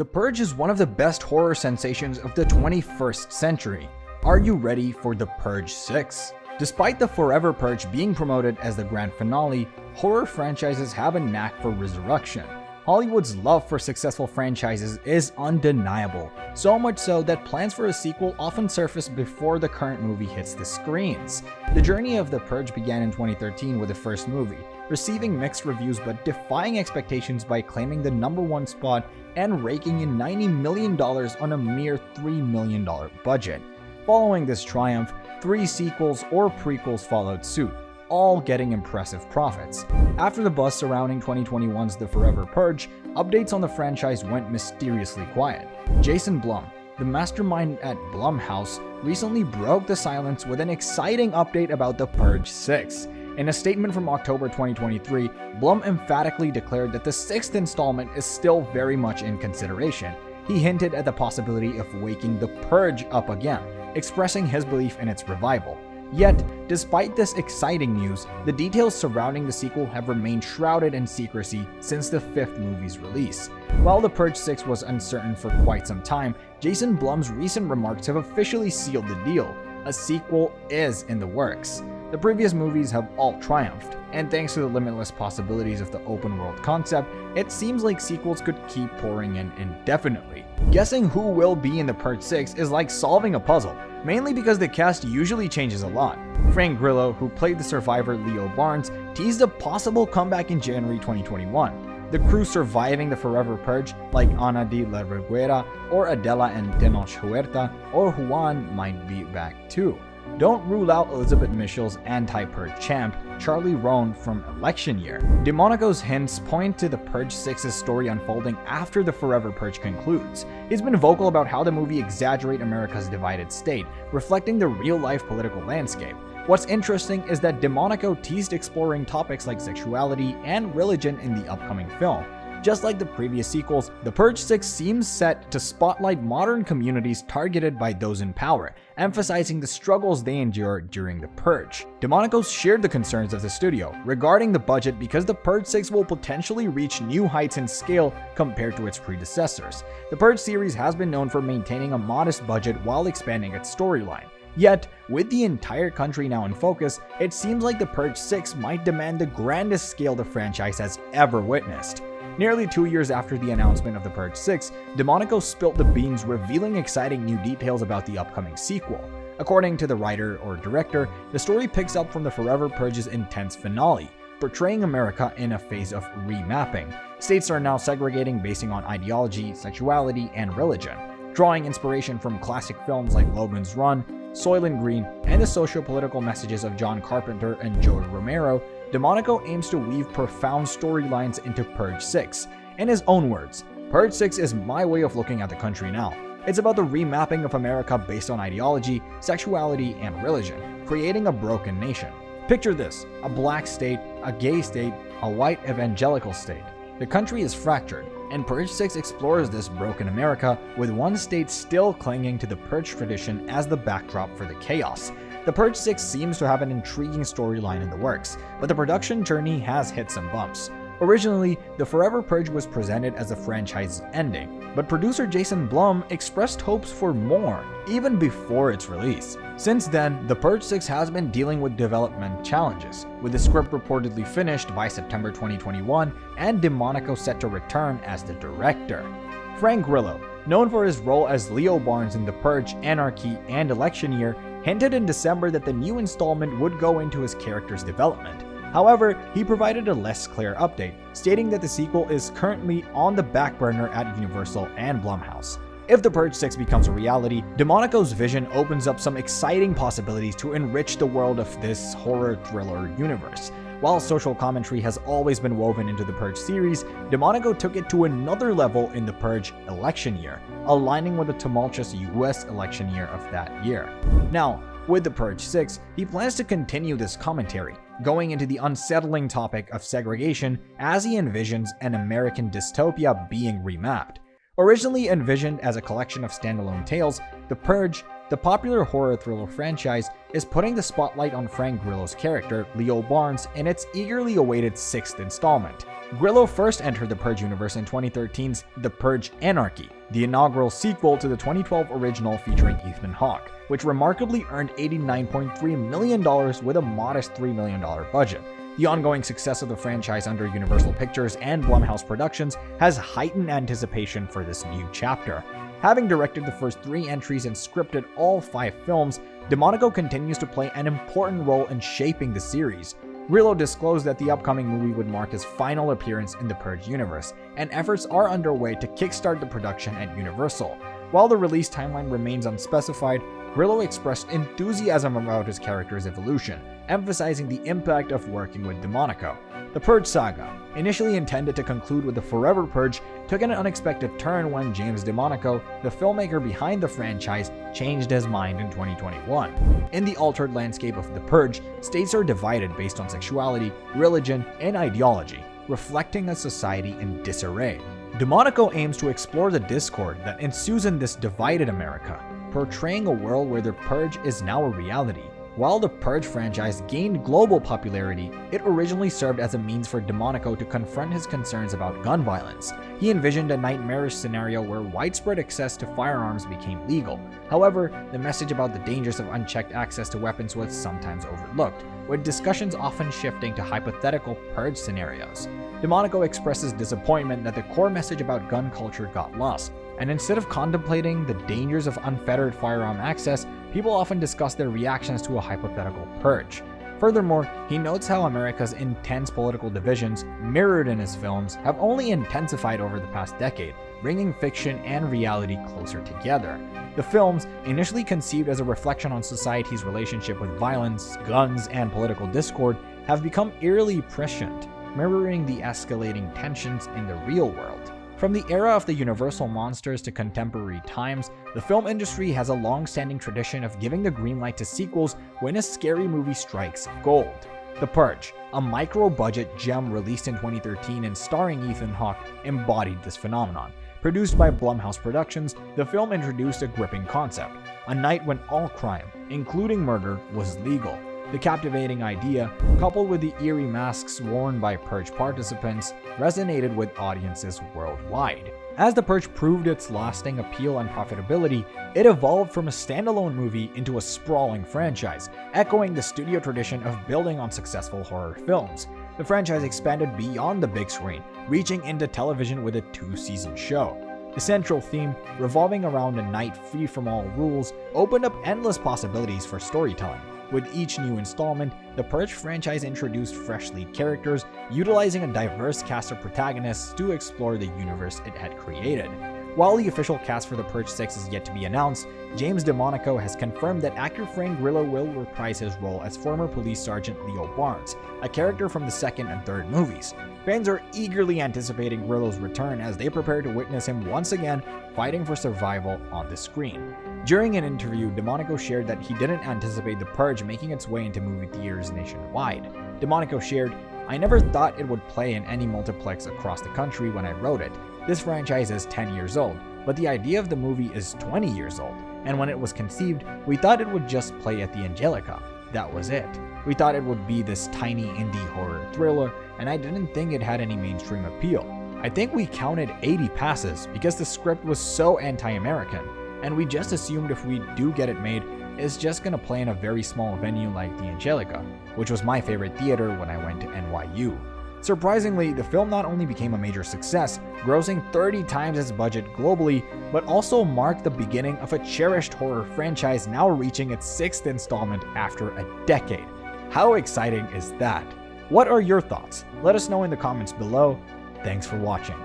The Purge is one of the best horror sensations of the 21st century. Are you ready for The Purge 6? Despite the Forever Purge being promoted as the grand finale, horror franchises have a knack for resurrection. Hollywood's love for successful franchises is undeniable, so much so that plans for a sequel often surface before the current movie hits the screens. The journey of The Purge began in 2013 with the first movie, receiving mixed reviews but defying expectations by claiming the #1 spot and raking in $90 million on a mere $3 million budget. Following this triumph, 3 sequels or prequels followed suit, all getting impressive profits. After the buzz surrounding 2021's The Forever Purge, updates on the franchise went mysteriously quiet. Jason Blum, the mastermind at Blumhouse, recently broke the silence with an exciting update about The Purge 6. In a statement from October 2023, Blum emphatically declared that the 6th installment is still very much in consideration. He hinted at the possibility of waking The Purge up again, expressing his belief in its revival. Yet, despite this exciting news, the details surrounding the sequel have remained shrouded in secrecy since the 5th movie's release. While The Purge 6 was uncertain for quite some time, Jason Blum's recent remarks have officially sealed the deal. A sequel is in the works. The previous movies have all triumphed, and thanks to the limitless possibilities of the open world concept, it seems like sequels could keep pouring in indefinitely. Guessing who will be in The Purge 6 is like solving a puzzle, mainly because the cast usually changes a lot. Frank Grillo, who played the survivor Leo Barnes, teased a possible comeback in January 2021. The crew surviving the Forever Purge, like Ana de la Reguera or Adela and Tenoch Huerta or Juan, might be back too. Don't rule out Elizabeth Mitchell's anti-Purge champ, Charlie Roan from Election Year. DeMonico's hints point to The Purge 6's story unfolding after the Forever Purge concludes. He's been vocal about how the movie exaggerates America's divided state, reflecting the real-life political landscape. What's interesting is that DeMonico teased exploring topics like sexuality and religion in the upcoming film. Just like the previous sequels, The Purge 6 seems set to spotlight modern communities targeted by those in power, emphasizing the struggles they endure during the Purge. DeMonico shared the concerns of the studio regarding the budget because The Purge 6 will potentially reach new heights in scale compared to its predecessors. The Purge series has been known for maintaining a modest budget while expanding its storyline. Yet, with the entire country now in focus, it seems like The Purge 6 might demand the grandest scale the franchise has ever witnessed. Nearly 2 years after the announcement of The Purge 6, DeMonico spilled the beans, revealing exciting new details about the upcoming sequel. According to the writer or director, the story picks up from the Forever Purge's intense finale, portraying America in a phase of remapping. States are now segregating based on ideology, sexuality, and religion. Drawing inspiration from classic films like Logan's Run, Soylent Green, and the socio-political messages of John Carpenter and Joe Romero, DeMonico aims to weave profound storylines into Purge 6. In his own words, "Purge 6 is my way of looking at the country now. It's about the remapping of America based on ideology, sexuality, and religion, creating a broken nation. Picture this: a black state, a gay state, a white evangelical state. The country is fractured, and Purge 6 explores this broken America, with one state still clinging to the Purge tradition as the backdrop for the chaos." The Purge 6 seems to have an intriguing storyline in the works, but the production journey has hit some bumps. Originally, The Forever Purge was presented as a franchise ending, but producer Jason Blum expressed hopes for more, even before its release. Since then, The Purge 6 has been dealing with development challenges, with the script reportedly finished by September 2021 and DeMonico set to return as the director. Frank Grillo, known for his role as Leo Barnes in The Purge, Anarchy, and Election Year, hinted in December that the new installment would go into his character's development. However, he provided a less clear update, stating that the sequel is currently on the back burner at Universal and Blumhouse. If The Purge 6 becomes a reality, DeMonico's vision opens up some exciting possibilities to enrich the world of this horror thriller universe. While social commentary has always been woven into the Purge series, DeMonico took it to another level in The Purge Election Year, aligning with the tumultuous US election year of that year. Now, with The Purge 6, he plans to continue this commentary, going into the unsettling topic of segregation as he envisions an American dystopia being remapped. Originally envisioned as a collection of standalone tales, The Purge, the popular horror thriller franchise, is putting the spotlight on Frank Grillo's character, Leo Barnes, in its eagerly awaited 6th installment. Grillo first entered the Purge universe in 2013's The Purge Anarchy, the inaugural sequel to the 2012 original featuring Ethan Hawke, which remarkably earned $89.3 million with a modest $3 million budget. The ongoing success of the franchise under Universal Pictures and Blumhouse Productions has heightened anticipation for this new chapter. Having directed the first 3 entries and scripted all 5 films, DeMonico continues to play an important role in shaping the series. Grillo disclosed that the upcoming movie would mark his final appearance in the Purge universe, and efforts are underway to kickstart the production at Universal. While the release timeline remains unspecified, Grillo expressed enthusiasm about his character's evolution, emphasizing the impact of working with DeMonico. The Purge saga, initially intended to conclude with the Forever Purge, took an unexpected turn when James DeMonico, the filmmaker behind the franchise, changed his mind in 2021. In the altered landscape of The Purge, states are divided based on sexuality, religion, and ideology, reflecting a society in disarray. DeMonico aims to explore the discord that ensues in this divided America, portraying a world where the Purge is now a reality. While the Purge franchise gained global popularity, it originally served as a means for DeMonico to confront his concerns about gun violence. He envisioned a nightmarish scenario where widespread access to firearms became legal. However, the message about the dangers of unchecked access to weapons was sometimes overlooked, with discussions often shifting to hypothetical Purge scenarios. DeMonico expresses disappointment that the core message about gun culture got lost, and instead of contemplating the dangers of unfettered firearm access, people often discuss their reactions to a hypothetical purge. Furthermore, he notes how America's intense political divisions, mirrored in his films, have only intensified over the past decade, bringing fiction and reality closer together. The films, initially conceived as a reflection on society's relationship with violence, guns, and political discord, have become eerily prescient, mirroring the escalating tensions in the real world. From the era of the Universal monsters to contemporary times, the film industry has a long-standing tradition of giving the green light to sequels when a scary movie strikes gold. The Purge, a micro-budget gem released in 2013 and starring Ethan Hawke, embodied this phenomenon. Produced by Blumhouse Productions, the film introduced a gripping concept: a night when all crime, including murder, was legal. The captivating idea, coupled with the eerie masks worn by Purge participants, resonated with audiences worldwide. As The Purge proved its lasting appeal and profitability, it evolved from a standalone movie into a sprawling franchise, echoing the studio tradition of building on successful horror films. The franchise expanded beyond the big screen, reaching into television with a 2-season show. The central theme, revolving around a night free from all rules, opened up endless possibilities for storytelling. With each new installment, the Purge franchise introduced fresh lead characters, utilizing a diverse cast of protagonists to explore the universe it had created. While the official cast for The Purge 6 is yet to be announced, James DeMonico has confirmed that actor Frank Grillo will reprise his role as former police sergeant Leo Barnes, a character from the second and third movies. Fans are eagerly anticipating Grillo's return as they prepare to witness him once again fighting for survival on the screen. During an interview, DeMonico shared that he didn't anticipate The Purge making its way into movie theaters nationwide. DeMonico shared, "I never thought it would play in any multiplex across the country when I wrote it. This franchise is 10 years old, but the idea of the movie is 20 years old, and when it was conceived, we thought it would just play at the Angelica. That was it. We thought it would be this tiny indie horror thriller, and I didn't think it had any mainstream appeal. I think we counted 80 passes because the script was so anti-American, and we just assumed if we do get it made, it's just gonna play in a very small venue like the Angelica, which was my favorite theater when I went to NYU." Surprisingly, the film not only became a major success, grossing 30 times its budget globally, but also marked the beginning of a cherished horror franchise now reaching its 6th installment after a decade. How exciting is that? What are your thoughts? Let us know in the comments below. Thanks for watching.